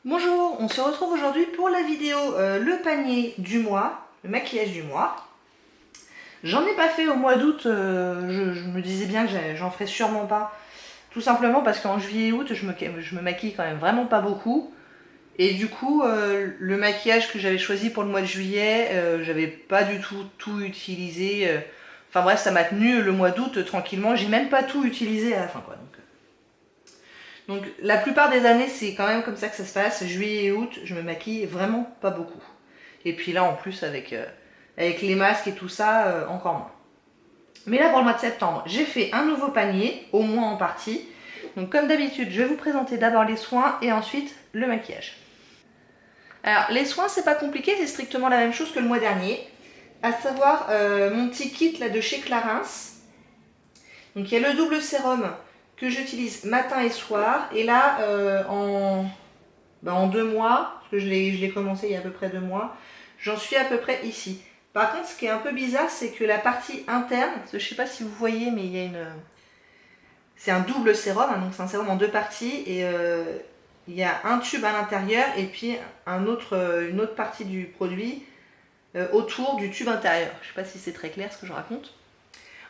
Bonjour, on se retrouve aujourd'hui pour la vidéo le panier du mois, le maquillage du mois. J'en ai pas fait au mois d'août, je me disais bien que j'en ferais sûrement pas. Tout simplement parce qu'en juillet et août, je me maquille quand même vraiment pas beaucoup. Et du coup, le maquillage que j'avais choisi pour le mois de juillet, j'avais pas du tout utilisé. Enfin bref, ça m'a tenu le mois d'août tranquillement. J'ai même pas tout utilisé à la fin, quoi. Donc la plupart des années, c'est quand même comme ça que ça se passe. Juillet et août, je me maquille vraiment pas beaucoup. Et puis là, en plus, avec les masques et tout ça, encore moins. Mais là, pour le mois de septembre, j'ai fait un nouveau panier, au moins en partie. Donc comme d'habitude, je vais vous présenter d'abord les soins et ensuite le maquillage. Alors, les soins, c'est pas compliqué, c'est strictement la même chose que le mois dernier. À savoir, mon petit kit là de chez Clarins. Donc il y a le double sérum que j'utilise matin et soir. Et là, en 2 mois, parce que je l'ai commencé il y a à peu près 2 mois, j'en suis à peu près ici. Par contre, ce qui est un peu bizarre, c'est que la partie interne, je ne sais pas si vous voyez, mais il y a c'est un double sérum, hein, donc c'est un sérum en 2 parties, et il y a un tube à l'intérieur et puis une autre partie du produit autour du tube intérieur. Je ne sais pas si c'est très clair ce que je raconte.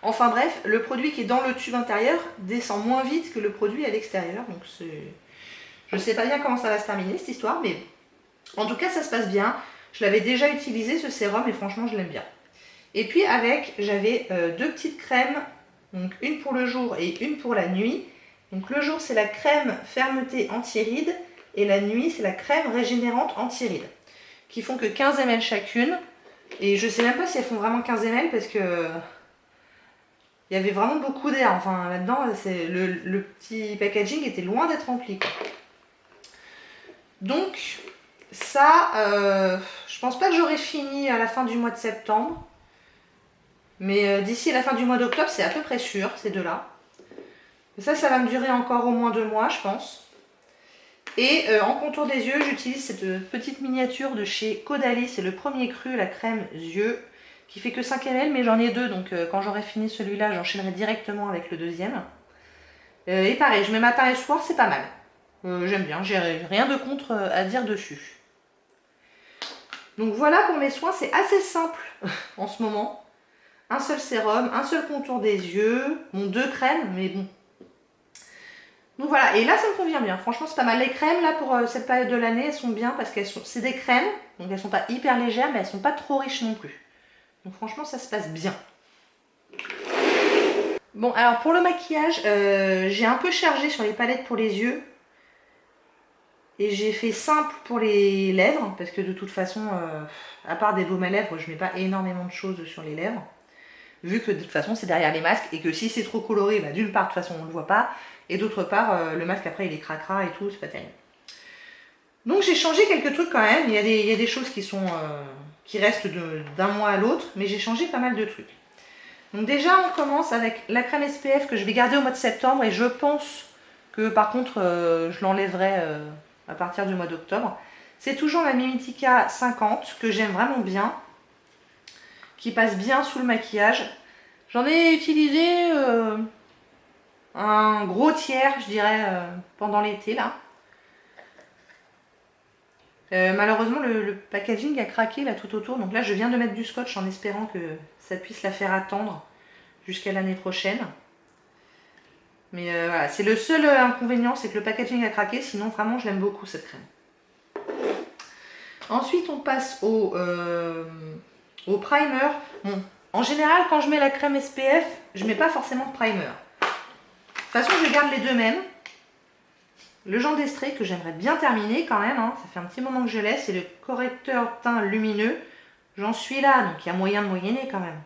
Enfin bref, le produit qui est dans le tube intérieur descend moins vite que le produit à l'extérieur, donc je ne sais pas bien comment ça va se terminer cette histoire, mais en tout cas ça se passe bien. Je l'avais déjà utilisé ce sérum et franchement je l'aime bien. Et puis avec, j'avais 2 petites crèmes, donc une pour le jour et une pour la nuit. Donc le jour c'est la crème fermeté anti-rides et la nuit c'est la crème régénérante anti-rides, qui font que 15 ml chacune. Et je sais même pas si elles font vraiment 15 ml parce que il y avait vraiment beaucoup d'air. Enfin là-dedans, le petit packaging était loin d'être rempli, quoi. Donc ça, je pense pas que j'aurai fini à la fin du mois de septembre. Mais d'ici la fin du mois d'octobre, c'est à peu près sûr, ces deux-là. Ça va me durer encore au moins 2 mois, je pense. Et en contour des yeux, j'utilise cette petite miniature de chez Caudalie. C'est le premier cru, la crème yeux, qui fait que 5 ml, mais j'en ai deux. Donc quand j'aurai fini celui-là, j'enchaînerai directement avec le deuxième. Et pareil, je mets matin et soir, c'est pas mal. J'aime bien, j'ai rien de contre à dire dessus. Donc voilà pour mes soins, c'est assez simple en ce moment. Un seul sérum, un seul contour des yeux, bon 2 crèmes, mais bon. Donc voilà, et là ça me convient bien, franchement c'est pas mal. Les crèmes là pour cette période de l'année, elles sont bien parce c'est des crèmes, donc elles sont pas hyper légères, mais elles sont pas trop riches non plus. Donc franchement ça se passe bien. Bon alors pour le maquillage, j'ai un peu chargé sur les palettes pour les yeux. Et j'ai fait simple pour les lèvres, parce que de toute façon, à part des baumes à lèvres, je mets pas énormément de choses sur les lèvres. Vu que de toute façon c'est derrière les masques et que si c'est trop coloré, bah, d'une part de toute façon on ne le voit pas, et d'autre part le masque après il est cracra et tout, c'est pas terrible. Donc j'ai changé quelques trucs quand même, il y a des choses qui restent d'un mois à l'autre, mais j'ai changé pas mal de trucs. Donc déjà on commence avec la crème SPF que je vais garder au mois de septembre, et je pense que par contre je l'enlèverai à partir du mois d'octobre. C'est toujours la Mimitica 50 que j'aime vraiment bien, qui passe bien sous le maquillage. J'en ai utilisé un gros tiers, je dirais, pendant l'été là. Malheureusement, le packaging a craqué là tout autour, donc là je viens de mettre du scotch en espérant que ça puisse la faire attendre jusqu'à l'année prochaine. Mais voilà, c'est le seul inconvénient, c'est que le packaging a craqué, sinon vraiment je l'aime beaucoup cette crème. Ensuite on passe au primer. Bon, en général quand je mets la crème SPF, je mets pas forcément de primer. De toute façon je garde les deux mêmes. Le Jean d'Estrée que j'aimerais bien terminer quand même, hein. Ça fait un petit moment que je laisse, c'est le correcteur teint lumineux. J'en suis là, donc il y a moyen de moyenner quand même.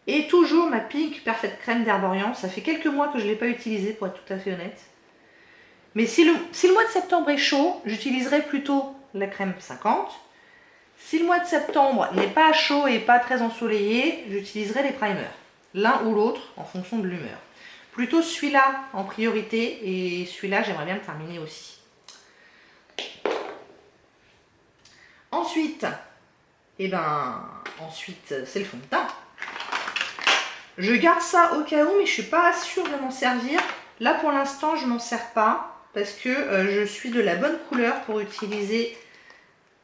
Et toujours ma Pink Perfect Crème d'Herborian. Ça fait quelques mois que je ne l'ai pas utilisée pour être tout à fait honnête. Mais si le mois de septembre est chaud, j'utiliserai plutôt la crème 50. Si le mois de septembre n'est pas chaud et pas très ensoleillé, j'utiliserai les primers. L'un ou l'autre en fonction de l'humeur. Plutôt celui-là en priorité, et celui-là j'aimerais bien le terminer aussi. Ensuite, c'est le fond de teint. Je garde ça au cas où, mais je suis pas sûre de m'en servir. Là pour l'instant je m'en sers pas. parce que je suis de la bonne couleur pour utiliser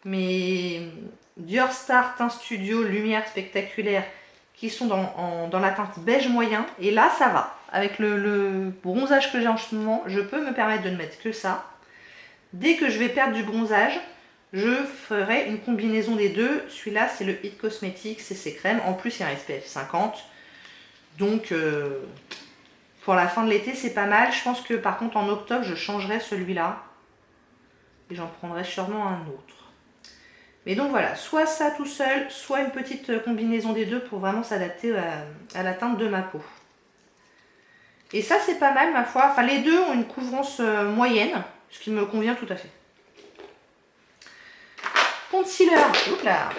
mes Dior Star Teint Studio Lumière Spectaculaire qui sont dans la teinte beige moyen. Et là, ça va. Avec le bronzage que j'ai en ce moment, je peux me permettre de ne mettre que ça. Dès que je vais perdre du bronzage, je ferai une combinaison des deux. Celui-là, c'est le It Cosmetics CC Crème. En plus, il y a un SPF 50. Donc, pour la fin de l'été, c'est pas mal. Je pense que par contre, en octobre, je changerai celui-là. Et j'en prendrai sûrement un autre. Mais donc voilà, soit ça tout seul, soit une petite combinaison des deux pour vraiment s'adapter à la teinte de ma peau. Et ça, c'est pas mal, ma foi. Enfin, les deux ont une couvrance moyenne, ce qui me convient tout à fait. Concealer, oups là.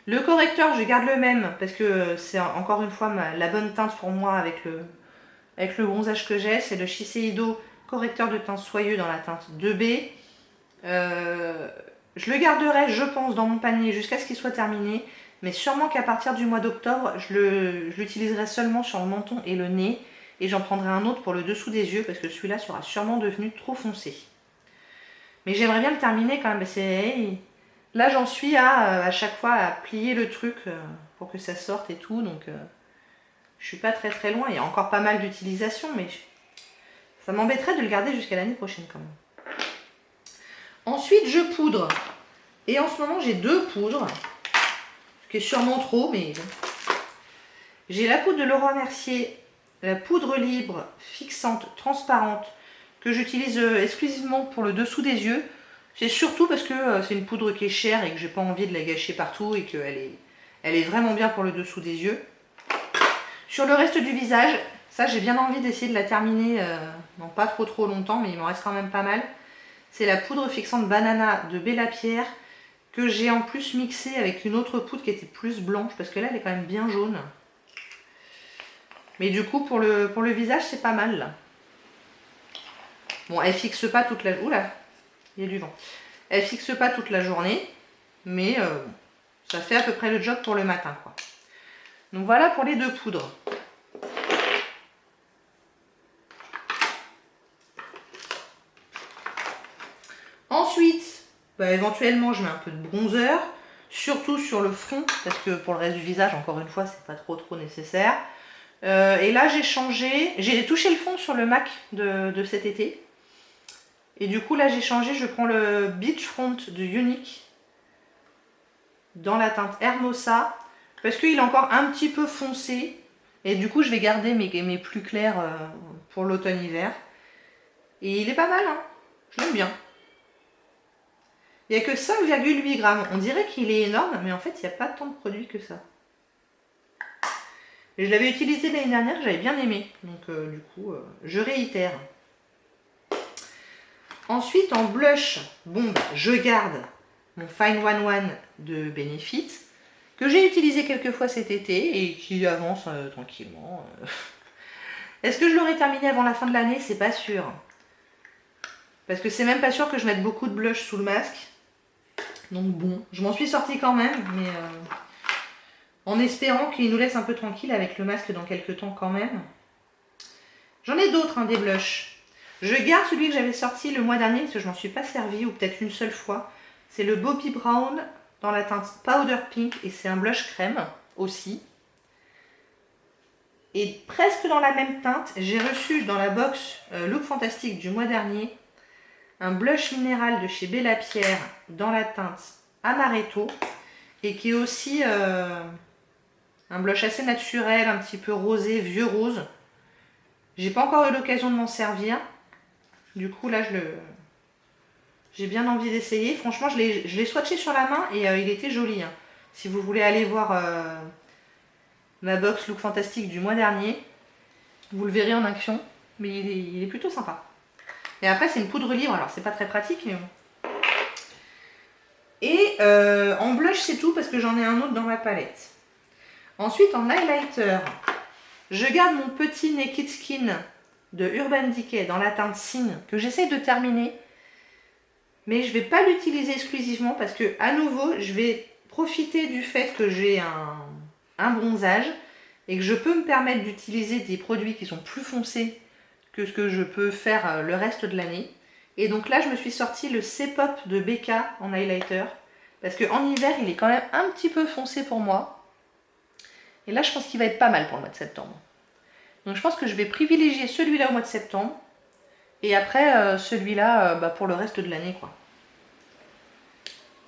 Le correcteur, je garde le même parce que c'est encore une fois la bonne teinte pour moi avec le bronzage que j'ai. C'est le Shiseido correcteur de teint soyeux dans la teinte 2B. Je le garderai, je pense, dans mon panier jusqu'à ce qu'il soit terminé. Mais sûrement qu'à partir du mois d'octobre, je l'utiliserai seulement sur le menton et le nez. Et j'en prendrai un autre pour le dessous des yeux parce que celui-là sera sûrement devenu trop foncé. Mais j'aimerais bien le terminer quand même. Là, j'en suis à chaque fois à plier le truc pour que ça sorte et tout. Donc, je suis pas très très loin. Il y a encore pas mal d'utilisation, mais ça m'embêterait de le garder jusqu'à l'année prochaine quand même. Ensuite, je poudre. Et en ce moment, j'ai deux poudres. Ce qui est sûrement trop, mais bon. J'ai la poudre de Laura Mercier, la poudre libre, fixante, transparente, que j'utilise exclusivement pour le dessous des yeux. C'est surtout parce que c'est une poudre qui est chère et que j'ai pas envie de la gâcher partout et qu'elle est vraiment bien pour le dessous des yeux. Sur le reste du visage, ça j'ai bien envie d'essayer de la terminer, non pas trop longtemps, mais il m'en reste quand même pas mal. C'est la poudre fixante banana de Bella Pierre que j'ai en plus mixée avec une autre poudre qui était plus blanche parce que là elle est quand même bien jaune. Mais du coup pour le visage c'est pas mal là. Bon, elle fixe pas toute la... Oula, il y a du vent. Elle fixe pas toute la journée, mais ça fait à peu près le job pour le matin, quoi. Donc voilà pour les deux poudres. Ensuite, éventuellement, je mets un peu de bronzer, surtout sur le front, parce que pour le reste du visage, encore une fois, c'est pas trop nécessaire. Et là, j'ai touché le fond sur le MAC de cet été. Et du coup, là, j'ai changé, je prends le Beachfront de Unique dans la teinte Hermosa, parce qu'il est encore un petit peu foncé. Et du coup, je vais garder mes plus clairs pour l'automne-hiver. Et il est pas mal, hein. Je l'aime bien. Il n'y a que 5,8 grammes. On dirait qu'il est énorme, mais en fait, il n'y a pas tant de produits que ça. Et je l'avais utilisé l'année dernière, j'avais bien aimé. Donc, du coup, je réitère. Ensuite, en blush, bon, je garde mon Fine One One de Benefit, que j'ai utilisé quelques fois cet été et qui avance tranquillement. Est-ce que je l'aurai terminé avant la fin de l'année? C'est pas sûr. Parce que c'est même pas sûr que je mette beaucoup de blush sous le masque. Donc bon, je m'en suis sortie quand même, mais en espérant qu'il nous laisse un peu tranquille avec le masque dans quelques temps quand même. J'en ai d'autres, hein, des blushs. Je garde celui que j'avais sorti le mois dernier, parce que je m'en suis pas servi, ou peut-être une seule fois. C'est le Bobbi Brown dans la teinte Powder Pink, et c'est un blush crème aussi. Et presque dans la même teinte, j'ai reçu dans la box Look Fantastique du mois dernier un blush minéral de chez Bella Pierre dans la teinte Amaretto, et qui est aussi un blush assez naturel, un petit peu rosé, vieux rose. J'ai pas encore eu l'occasion de m'en servir. Du coup là j'ai bien envie d'essayer. Franchement je l'ai swatché sur la main et il était joli, hein. Si vous voulez aller voir ma box Look Fantastique du mois dernier, vous le verrez en action. Mais il est plutôt sympa. Et après c'est une poudre libre, alors c'est pas très pratique mais bon. Et en blush c'est tout parce que j'en ai un autre dans ma palette. Ensuite en highlighter, je garde mon petit Naked Skin de Urban Decay dans la teinte Sin que j'essaie de terminer. Mais je ne vais pas l'utiliser exclusivement parce que à nouveau je vais profiter du fait que j'ai un bronzage et que je peux me permettre d'utiliser des produits qui sont plus foncés que ce que je peux faire le reste de l'année. Et donc là, je me suis sorti le C-Pop de BK en highlighter. Parce qu'en hiver, il est quand même un petit peu foncé pour moi. Et là, je pense qu'il va être pas mal pour le mois de septembre. Donc je pense que je vais privilégier celui-là au mois de septembre. Et après, celui-là pour le reste de l'année, quoi.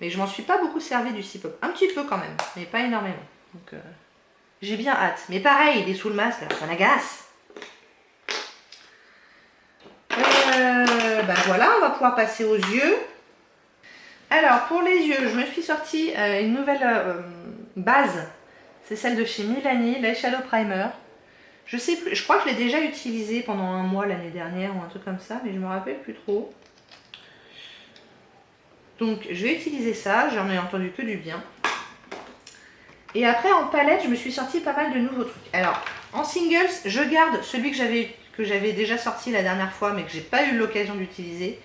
Mais je m'en suis pas beaucoup servi du C-Pop. Un petit peu quand même, mais pas énormément. Donc j'ai bien hâte. Mais pareil, il est sous le masque, là, ça m'agace. Voilà, on va pouvoir passer aux yeux. Alors pour les yeux, je me suis sorti une nouvelle base. C'est celle de chez Milani, l'Eyeshadow Primer. Je sais plus, je crois que je l'ai déjà utilisée pendant un mois l'année dernière ou un truc comme ça, mais je me rappelle plus trop. Donc je vais utiliser ça, j'en ai entendu que du bien. Et après en palette, je me suis sorti pas mal de nouveaux trucs. Alors en singles, je garde celui que j'avais déjà sorti la dernière fois, mais que j'ai pas eu l'occasion d'utiliser.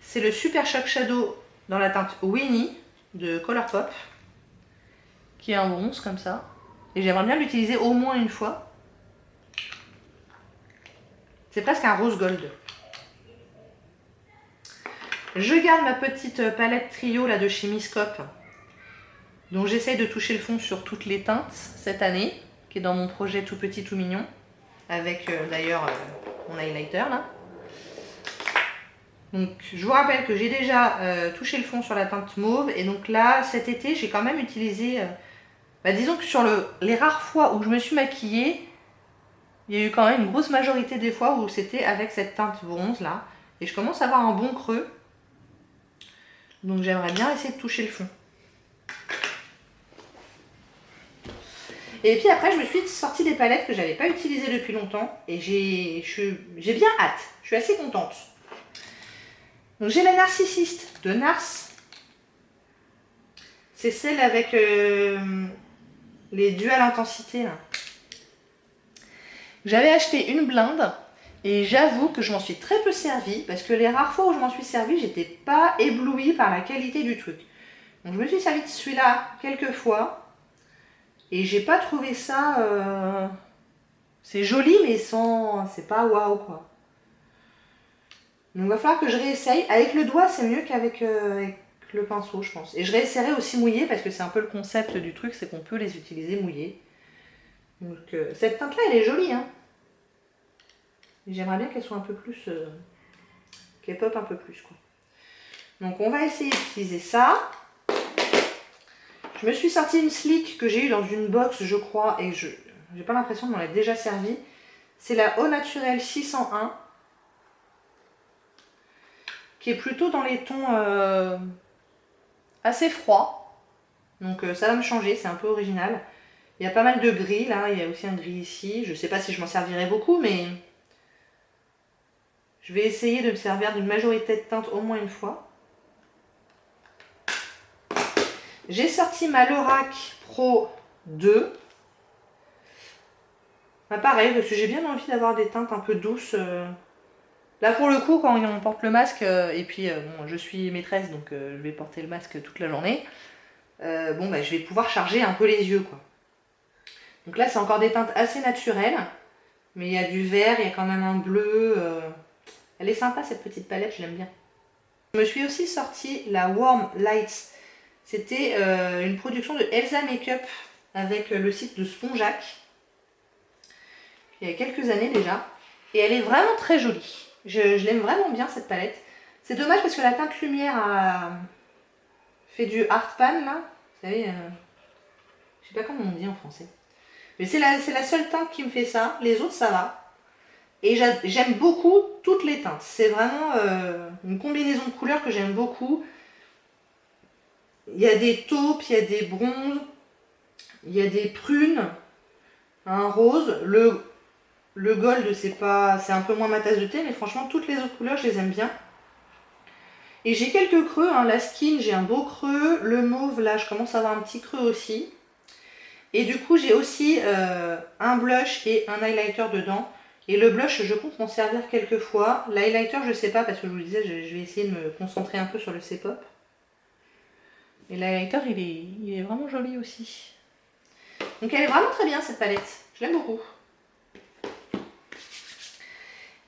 C'est le Super Shock Shadow dans la teinte Winnie de Colourpop, qui est un bronze comme ça. Et j'aimerais bien l'utiliser au moins une fois. C'est presque un rose gold. Je garde ma petite palette trio là de chez Miscope, dont j'essaye de toucher le fond sur toutes les teintes cette année, qui est dans mon projet tout petit tout mignon, avec d'ailleurs mon highlighter là. Donc je vous rappelle que j'ai déjà touché le fond sur la teinte mauve, et donc là cet été j'ai quand même utilisé, disons que sur les rares fois où je me suis maquillée, il y a eu quand même une grosse majorité des fois où c'était avec cette teinte bronze là, et je commence à avoir un bon creux, donc j'aimerais bien essayer de toucher le fond. Et puis après, je me suis sorti des palettes que j'avais pas utilisées depuis longtemps, et j'ai bien hâte, je suis assez contente. Donc j'ai la Narcissiste de Nars. C'est celle avec les dual intensités là. J'avais acheté une blinde et j'avoue que je m'en suis très peu servie, parce que les rares fois où je m'en suis servie, j'étais pas éblouie par la qualité du truc. Donc je me suis servie de celui-là quelques fois et j'ai pas trouvé ça... C'est joli mais c'est pas waouh quoi. Donc il va falloir que je réessaye. Avec le doigt c'est mieux qu'avec le pinceau je pense. Et je réessayerai aussi mouillé, parce que c'est un peu le concept du truc, c'est qu'on peut les utiliser mouillés. Donc cette teinte là elle est jolie hein. J'aimerais bien qu'elle soit un peu plus... qu'elle pop un peu plus quoi. Donc on va essayer d'utiliser ça. Je me suis sorti une slick que j'ai eue dans une box je crois, et j'ai pas l'impression de m'en être déjà servi. C'est la Au Naturel 601, qui est plutôt dans les tons assez froids. Donc ça va me changer, c'est un peu original. Il y a pas mal de gris là, il y a aussi un gris ici. Je sais pas si je m'en servirai beaucoup, mais je vais essayer de me servir d'une majorité de teintes au moins une fois. J'ai sorti ma Lorac Pro 2. Pareil, parce que j'ai bien envie d'avoir des teintes un peu douces. Là pour le coup, quand on porte le masque, et puis bon, je suis maîtresse, donc je vais porter le masque toute la journée. Je vais pouvoir charger un peu les yeux quoi. Donc là c'est encore des teintes assez naturelles, mais il y a du vert, il y a quand même un bleu. Elle est sympa cette petite palette, je l'aime bien. Je me suis aussi sorti la Warm Lights. C'était une production de Elsa Makeup avec le site de Spongeac. Il y a quelques années déjà. Et elle est vraiment très jolie. Je l'aime vraiment bien cette palette. C'est dommage parce que la teinte lumière a fait du art pan là. Vous savez, je sais pas comment on dit en français. Mais c'est la seule teinte qui me fait ça. Les autres ça va. Et j'aime beaucoup toutes les teintes. C'est vraiment une combinaison de couleurs que j'aime beaucoup. Il y a des taupes, il y a des bronzes, il y a des prunes, un rose. Le gold, c'est un peu moins ma tasse de thé, mais franchement, toutes les autres couleurs, je les aime bien. Et j'ai quelques creux. Hein. La skin, j'ai un beau creux. Le mauve, là, je commence à avoir un petit creux aussi. Et du coup, j'ai aussi un blush et un highlighter dedans. Et le blush, je compte m'en servir quelques fois. L'highlighter, je sais pas, parce que je vous le disais, je vais essayer de me concentrer un peu sur le C-Pop. Et l'highlighter, il est vraiment joli aussi. Donc elle est vraiment très bien cette palette. Je l'aime beaucoup.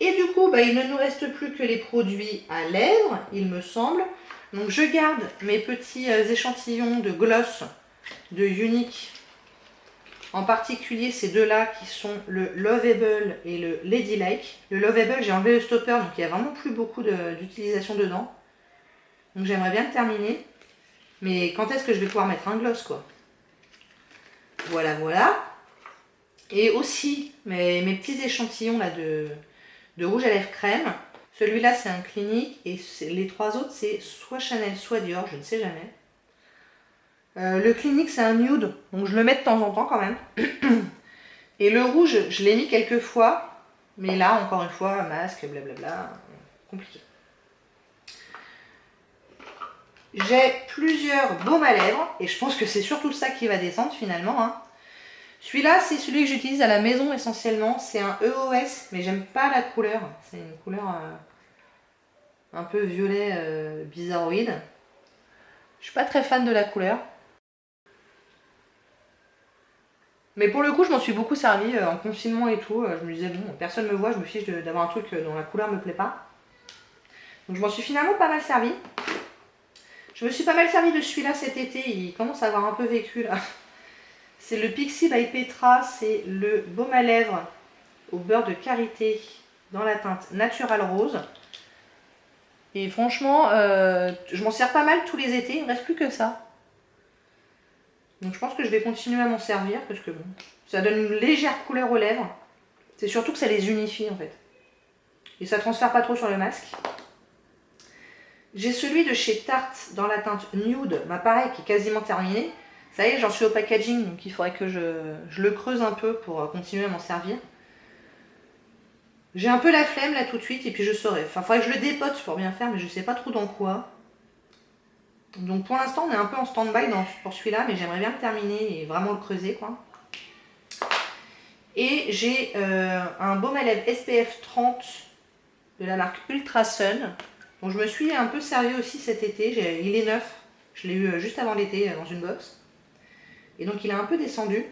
Et du coup, il ne nous reste plus que les produits à lèvres, il me semble. Donc je garde mes petits échantillons de gloss de Unique. En particulier ces deux-là qui sont le Lovable et le Ladylike. Le Lovable, j'ai enlevé le stopper, donc il n'y a vraiment plus beaucoup d'utilisation dedans. Donc j'aimerais bien le terminer. Mais quand est-ce que je vais pouvoir mettre un gloss, quoi? Voilà, voilà. Et aussi mes petits échantillons là de rouge à lèvres crème. Celui-là c'est un Clinique et les trois autres c'est soit Chanel soit Dior, je ne sais jamais. Le Clinique c'est un nude, donc je le mets de temps en temps quand même. Et le rouge je l'ai mis quelques fois, mais là encore une fois masque, blablabla, compliqué. J'ai plusieurs baumes à lèvres et je pense que c'est surtout ça qui va descendre finalement, hein. Celui-là, c'est celui que j'utilise à la maison essentiellement. C'est un EOS, mais j'aime pas la couleur. C'est une couleur un peu violet bizarroïde. Je suis pas très fan de la couleur. Mais pour le coup, je m'en suis beaucoup servi en confinement et tout. Je me disais, bon, personne me voit, je me fiche d'avoir un truc dont la couleur me plaît pas. Donc je m'en suis finalement pas mal servi. Je me suis pas mal servi de celui-là cet été. Il commence à avoir un peu vécu là. C'est le Pixi by Petra, c'est le baume à lèvres au beurre de karité dans la teinte Natural Rose. Et franchement, je m'en sers pas mal tous les étés, il ne me reste plus que ça. Donc je pense que je vais continuer à m'en servir parce que bon, ça donne une légère couleur aux lèvres. C'est surtout que ça les unifie en fait. Et ça transfère pas trop sur le masque. J'ai celui de chez Tarte dans la teinte Nude, pareil, qui est quasiment terminé. Ça y est, j'en suis au packaging, donc il faudrait que je le creuse un peu pour continuer à m'en servir. J'ai un peu la flemme là tout de suite et puis je saurai. Enfin, il faudrait que je le dépote pour bien faire, mais je sais pas trop dans quoi. Donc pour l'instant, on est un peu en stand-by pour celui-là, mais j'aimerais bien le terminer et vraiment le creuser, quoi. Et j'ai un baume à lèvres SPF 30 de la marque Ultra Sun. Donc je me suis un peu servi aussi cet été. Il est neuf. Je l'ai eu juste avant l'été dans une box. Et donc il a un peu descendu.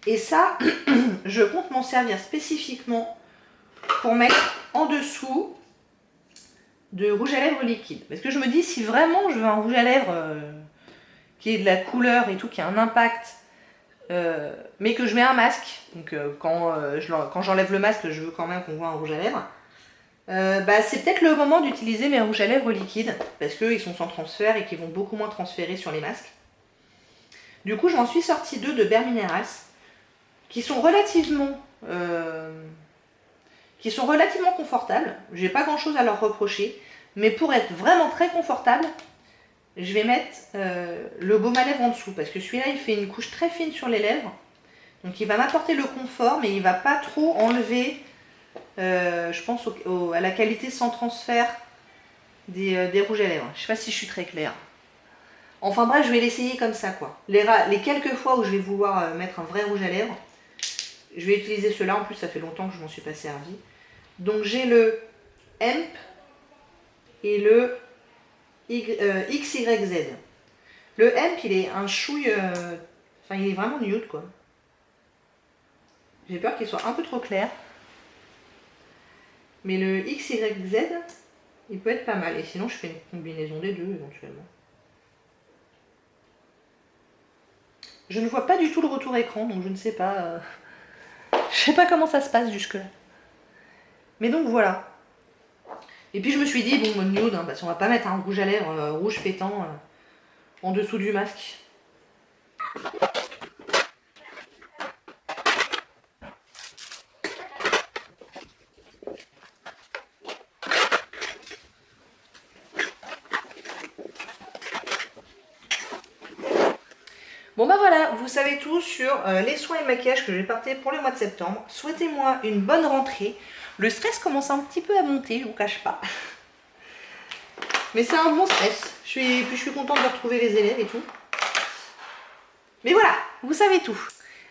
Et ça, je compte m'en servir spécifiquement pour mettre en dessous de rouge à lèvres liquide. Parce que je me dis, si vraiment je veux un rouge à lèvres qui ait de la couleur et tout, qui a un impact, mais que je mets un masque, donc quand j'enlève le masque, je veux quand même qu'on voit un rouge à lèvres, c'est peut-être le moment d'utiliser mes rouges à lèvres liquides, parce qu'ils sont sans transfert et qu'ils vont beaucoup moins transférer sur les masques. Du coup, je m'en suis sorti deux de Bare Minerals, qui sont relativement confortables. J'ai pas grand chose à leur reprocher, mais pour être vraiment très confortable, je vais mettre le baume à lèvres en dessous, parce que celui-là il fait une couche très fine sur les lèvres, donc il va m'apporter le confort, mais il va pas trop enlever, je pense, à la qualité sans transfert des rouges à lèvres. Je sais pas si je suis très claire. Enfin bref, je vais l'essayer comme ça, quoi. Les quelques fois où je vais vouloir mettre un vrai rouge à lèvres, je vais utiliser ceux-là. En plus, ça fait longtemps que je m'en suis pas servi. Donc j'ai le Hemp et le XYZ. Le Hemp, il est un chouille... Enfin, il est vraiment nude, quoi. J'ai peur qu'il soit un peu trop clair. Mais le XYZ, il peut être pas mal. Et sinon, je fais une combinaison des deux, éventuellement. Je ne vois pas du tout le retour écran, donc je ne sais pas... Je sais pas comment ça se passe jusque-là. Mais donc, voilà. Et puis, je me suis dit, bon, nude, hein, parce qu'on va pas mettre un rouge à lèvres rouge pétant en dessous du masque. Bon voilà, vous savez tout sur les soins et le maquillage que je vais porter pour le mois de septembre. Souhaitez-moi une bonne rentrée. Le stress commence un petit peu à monter, je vous cache pas. Mais c'est un bon stress. Je suis contente de retrouver les élèves et tout. Mais voilà, vous savez tout.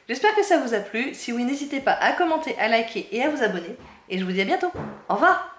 J'espère que ça vous a plu. Si oui, n'hésitez pas à commenter, à liker et à vous abonner. Et je vous dis à bientôt. Au revoir.